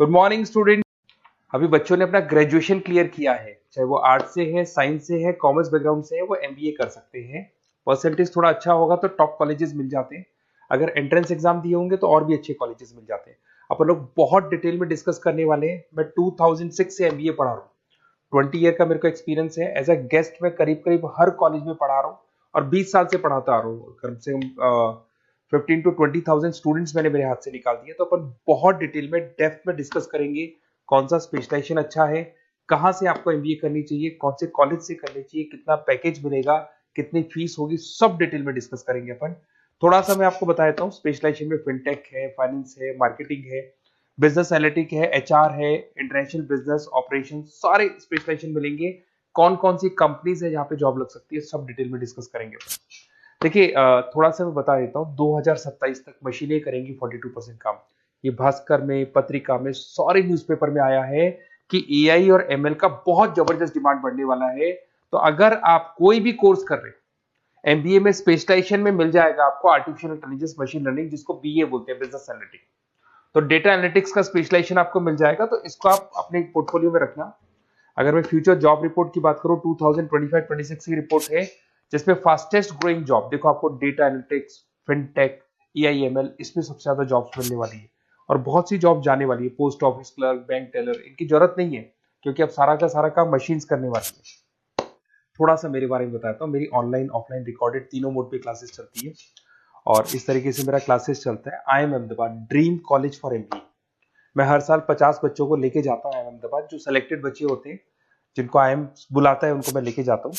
Good morning student. अभी बच्चों ने अपना ग्रेजुएशन क्लियर किया है, चाहे वो आर्ट्स से है, साइंस से है, कॉमर्स बैकग्राउंड से है, वो एमबीए कर सकते हैं। परसेंटेज थोड़ा अच्छा होगा तो टॉप कॉलेजेस मिल जाते हैं। अगर एंट्रेंस एग्जाम दिए होंगे तो और भी अच्छे कॉलेजेस मिल जाते हैं। अपन लोग बहुत डिटेल में डिस्कस करने वाले हैं। मैं 2006 से एमबीए पढ़ा रहा हूँ। 20 ईयर का मेरे को एक्सपीरियंस है। एज अ गेस्ट मैं करीब करीब हर कॉलेज में पढ़ा रहा हूँ और 20 साल से पढ़ाता आ रहा हूँ। कम से कम 15 to 20,000 स्टूडेंट्स मैंने मेरे हाथ से निकाल दिए। तो अपन बहुत डिटेल में डेप्थ में डिस्कस करेंगे कौन सा स्पेशलाइजेशन अच्छा है, कहाँ से आपको एमबीए करनी चाहिए, कौन से कॉलेज से करनी चाहिए, कितना पैकेज मिलेगा, कितनी फीस होगी, सब डिटेल में डिस्कस करेंगे अपन। थोड़ा सा मैं आपको बता देता हूँ। स्पेशलाइजेशन में फिनटेक है, फाइनेंस है, मार्केटिंग है, बिजनेस एनालिटिक है, एचआर है, इंटरनेशनल बिजनेस ऑपरेशन, सारे स्पेशलाइजेशन मिलेंगे। कौन कौन सी कंपनीज है जहाँ पे जॉब लग सकती है, सब डिटेल में डिस्कस करेंगे। देखिए, थोड़ा सा मैं बता देता हूँ। 2027 तक मशीनें करेंगी 42% काम। ये भास्कर में, पत्रिका में, सारे न्यूज़पेपर में आया है कि एआई और एमएल का बहुत जबरदस्त डिमांड बढ़ने वाला है। तो अगर आप कोई भी कोर्स कर रहे हैं, एमबीए में स्पेशलाइजेशन में मिल जाएगा आपको आर्टिफिशियल इंटेलिजेंस, मशीन लर्निंग, जिसको बीए बोलते हैं, बिजनेस एनालिटिक्स। तो डेटा एनालिटिक्स का स्पेशलाइजेशन आपको मिल जाएगा, तो इसको आप अपने पोर्टफोलियो में रखना। अगर मैं फ्यूचर जॉब रिपोर्ट की बात करूं, 2025-26 की रिपोर्ट है, जिसमें फास्टेस्ट ग्रोइंग जॉब देखो आपको डेटा एनालिटिक्स, फिनटेक, ईआईएमएल, इसमें सबसे ज्यादा जॉब्स मिलने वाली है। और बहुत सी जॉब जाने वाली है। Post office clerk, bank teller, इनकी जरूरत नहीं है क्योंकि अब सारा का सारा काम मशीन्स करने वाली है। थोड़ा सा मेरे बारे में बताता हूँ। मेरी ऑनलाइन ऑफलाइन रिकॉर्डेड तीनों मोड पे क्लासेस चलती है और इस तरीके से मेरा क्लासेस चलता है। I am Ahmedabad dream college for MBA. मैं हर साल 50 बच्चों को लेके जाता हूँ अहमदाबाद। जो सिलेक्टेड बच्चे होते हैं, जिनको आईएम बुलाता है, उनको मैं लेके जाता हूँ।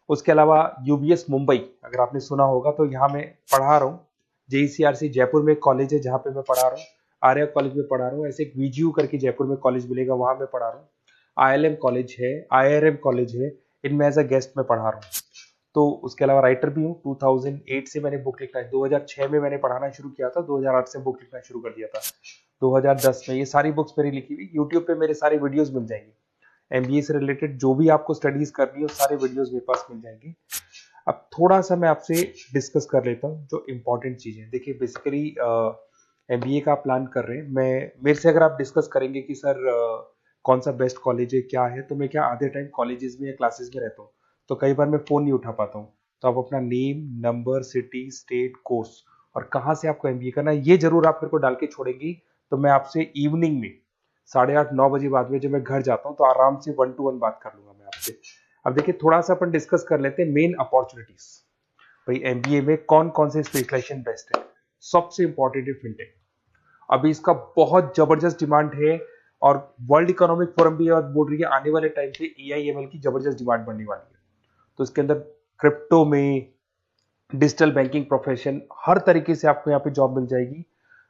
उसके अलावा यूबीएस मुंबई, अगर आपने सुना होगा, तो यहाँ मैं पढ़ा रहा हूँ। जेईसीआरसी जयपुर में एक कॉलेज है जहाँ पे मैं पढ़ा रहा हूँ। आर्या कॉलेज में पढ़ा रहा हूँ। ऐसे एक वीजीयू करके जयपुर में कॉलेज मिलेगा, वहां मैं पढ़ा रहा हूँ। आईएलएम कॉलेज है, आईआरएम कॉलेज है, इनमें एज अ गेस्ट में पढ़ा रहा हूँ। तो उसके अलावा राइटर भी हूँ। 2008 से मैंने बुक लिखना है। 2006 में मैंने पढ़ाना शुरू किया था, 2008 से बुक लिखना शुरू कर दिया था। 2010 में ये सारी बुक्स मेरी लिखी हुई यूट्यूब पे मेरे सारे वीडियोस मिल जाएंगे। एमबीए से रिलेटेड जो भी आपको स्टडीज करनी हो, सारे वीडियोस मेरे पास मिल जाएंगे। अब थोड़ा सा मैं आपसे डिस्कस कर लेता हूँ जो इंपॉर्टेंट चीजें। देखिए, बेसिकली एमबीए का प्लान कर रहे हैं, मैं मेरे से अगर आप डिस्कस करेंगे कि सर कौन सा बेस्ट कॉलेज है, क्या है, तो मैं क्या आधे टाइम कॉलेजेस में या क्लासेस में रहता हूँ, तो कई बार मैं फोन नहीं उठा पाता हूँ। तो आप अपना name, number, city, state, course और कहाँ से आपको एमबीए करना है, ये जरूर आप मेरे को डाल के छोड़ेंगी। तो मैं आपसे इवनिंग में 8:30-9 बजे बाद में जब मैं घर जाता हूँ तो आराम से 1-to-1 बात कर लूंगा मैं आपसे। अब देखिए, थोड़ा सा अपन डिस्कस कर लेते हैं मेन अपॉर्चुनिटीज। भाई, एमबीए में कौन कौन से स्पेशलाइजेशन बेस्ट है। सबसे इंपॉर्टेंट है फिनटेक। अभी इसका बहुत जबरदस्त डिमांड है और वर्ल्ड इकोनॉमिक फोरम भी ये बात बोल रही है आने वाले टाइम पे एआईएमएल की जबरदस्त डिमांड बढ़ने वाली है। तो इसके अंदर क्रिप्टो में, डिजिटल बैंकिंग प्रोफेशन, हर तरीके से आपको यहाँ पे जॉब मिल जाएगी।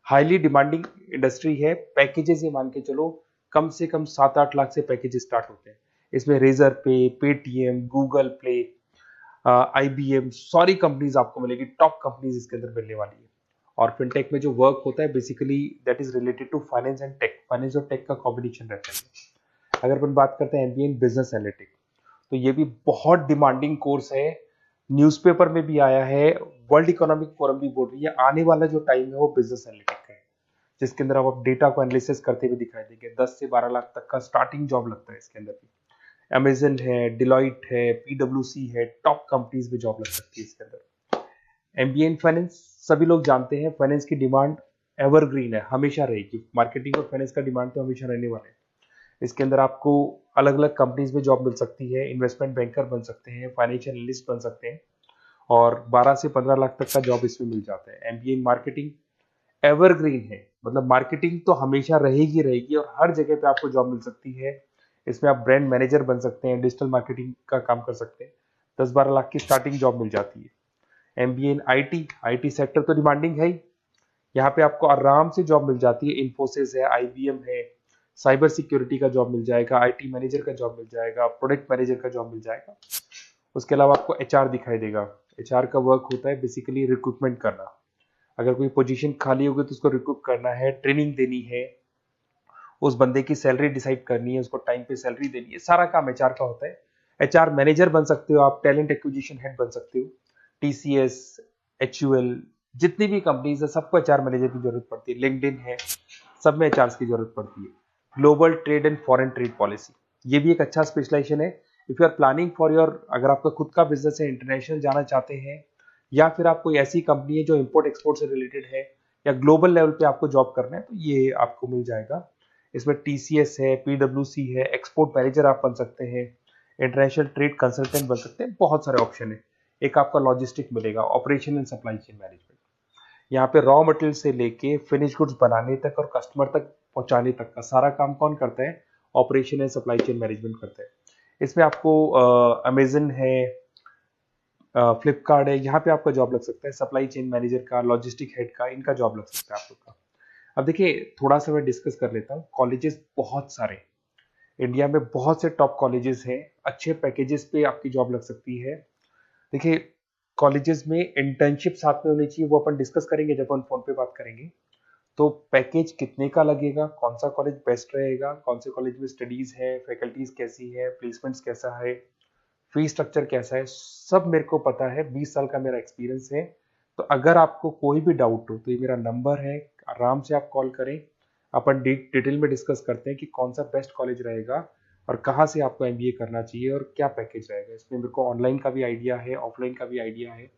हाईली डिमांडिंग इंडस्ट्री है। पैकेजेस ये मान के चलो कम से कम 7-8 लाख से पैकेजेस स्टार्ट होते हैं। इसमें रेजर पे, पेटीएम, गूगल प्ले, आईबीएम, सारी कंपनीज आपको मिलेगी। टॉप कंपनीज इसके अंदर मिलने वाली है। और फिनटेक में जो वर्क होता है, basically that is related to finance and tech. Finance और टेक का कॉम्बिनेशन रहता है। अगर अपन बात करते हैं एमबीए इन बिजनेस एनालिटिक्स, तो ये भी बहुत डिमांडिंग कोर्स है। न्यूज़पेपर में भी आया है, वर्ल्ड इकोनॉमिक फोरम भी बोल रही है आने वाला जो टाइम है वो बिजनेस एनालिटिक्स का है, जिसके अंदर आप डेटा को एनालिसिस करते हुए दिखाई देंगे। 10 से 12 लाख तक का स्टार्टिंग जॉब लगता है इसके अंदर भी। अमेजन है, डिलॉइट है, पीडब्ल्यूसी है, टॉप कंपनीज में जॉब लग सकती है इसके अंदर। एमबीए इन फाइनेंस, सभी लोग जानते हैं फाइनेंस की डिमांड एवरग्रीन है, हमेशा रहेगी। मार्केटिंग और फाइनेंस का डिमांड तो हमेशा रहने वाला है। इसके अंदर आपको अलग अलग कंपनीज में जॉब मिल सकती है। इन्वेस्टमेंट बैंकर बन सकते हैं, फाइनेंशियल एनालिस्ट बन सकते हैं और 12 से 15 लाख तक का जॉब इसमें मिल जाता है। एमबीए इन मार्केटिंग एवरग्रीन है, मतलब मार्केटिंग तो हमेशा रहेगी रहेगी और हर जगह पे आपको जॉब मिल सकती है। इसमें आप ब्रांड मैनेजर बन सकते हैं, डिजिटल मार्केटिंग का काम कर सकते हैं। 10-12 लाख की स्टार्टिंग जॉब मिल जाती है। MBA in IT, IT sector तो डिमांडिंग है ही। यहाँ पे आपको आराम से जॉब मिल जाती है। इन्फोसिस है, आईबीएम है, साइबर सिक्योरिटी का जॉब मिल जाएगा, आईटी मैनेजर का जॉब मिल जाएगा, प्रोडक्ट मैनेजर का जॉब मिल जाएगा। उसके अलावा आपको एचआर दिखाई देगा। एचआर का वर्क होता है बेसिकली रिक्रूटमेंट करना। अगर कोई पोजीशन खाली होगी तो उसको रिक्रूट करना है, ट्रेनिंग देनी है, उस बंदे की सैलरी डिसाइड करनी है, उसको टाइम पे सैलरी देनी है, सारा काम एचआर का होता है। एचआर मैनेजर बन सकते हो आप, टैलेंट एक्विजिशन हेड बन सकते हो। टीसीएस, एचयूएल, जितनी भी कंपनीज है सबको एचआर मैनेजर की जरूरत पड़ती है। लिंक्डइन है, सब में एचआर की जरूरत पड़ती है। Global trade and foreign trade policy, ये भी एक अच्छा स्पेशलाइजेशन है। If you are planning for your, अगर आपका खुद का बिजनेस है, इंटरनेशनल जाना चाहते हैं, या फिर आप कोई ऐसी कंपनी है जो इंपोर्ट एक्सपोर्ट से रिलेटेड है, या ग्लोबल लेवल पे आपको जॉब करना है, तो ये आपको मिल जाएगा। इसमें टीसीएस है, पीडब्ल्यूसी है, एक्सपोर्ट मैनेजर आप बन सकते हैं, इंटरनेशनल ट्रेड कंसल्टेंट बन सकते हैं, बहुत सारे ऑप्शन है। एक आपका लॉजिस्टिक मिलेगा, operation and supply chain management, यहाँ पे रॉ मटेरियल से लेके फिनिश गुड्स बनाने तक और कस्टमर तक पहुंचाने तक का सारा काम कौन करता है? Operation and supply chain management करता है। इसमें आपको अमेजन है, फ्लिपकार्ट है, यहाँ पे आपका जॉब लग सकता है, सप्लाई चेन मैनेजर का, लॉजिस्टिक हेड का, इनका जॉब लग सकता है आप लोग का। अब देखिए, थोड़ा सा मैं डिस्कस कर लेता हूँ। कॉलेजेस बहुत सारे इंडिया में, बहुत से टॉप कॉलेजेस हैं, अच्छे पैकेजेस पे आपकी जॉब लग सकती है। देखिए, कॉलेजेस में इंटर्नशिप साथ में होनी चाहिए, वो अपन डिस्कस करेंगे जब अपन फोन पे बात करेंगे। तो पैकेज कितने का लगेगा, कौन सा कॉलेज बेस्ट रहेगा, कौन से कॉलेज में स्टडीज है, फैकल्टीज कैसी है, प्लेसमेंट्स कैसा है, फी स्ट्रक्चर कैसा है, सब मेरे को पता है, 20 साल का मेरा एक्सपीरियंस है। तो अगर आपको कोई भी डाउट हो तो ये मेरा नंबर है, आराम से आप कॉल करें, अपन डिटेल में डिस्कस करते हैं कि कौन सा बेस्ट कॉलेज रहेगा और कहाँ से आपको एमबीए करना चाहिए और क्या पैकेज रहेगा। इसमें मेरे को ऑनलाइन का भी आइडिया है, ऑफलाइन का भी आइडिया है,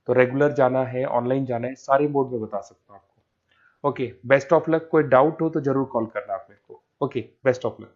तो रेगुलर जाना है, ऑनलाइन जाना है, सारे मोड में बता सकता हूँ आपको। Okay, best of luck. कोई डाउट हो तो जरूर कॉल करना आप मेरे को। Okay, best of luck.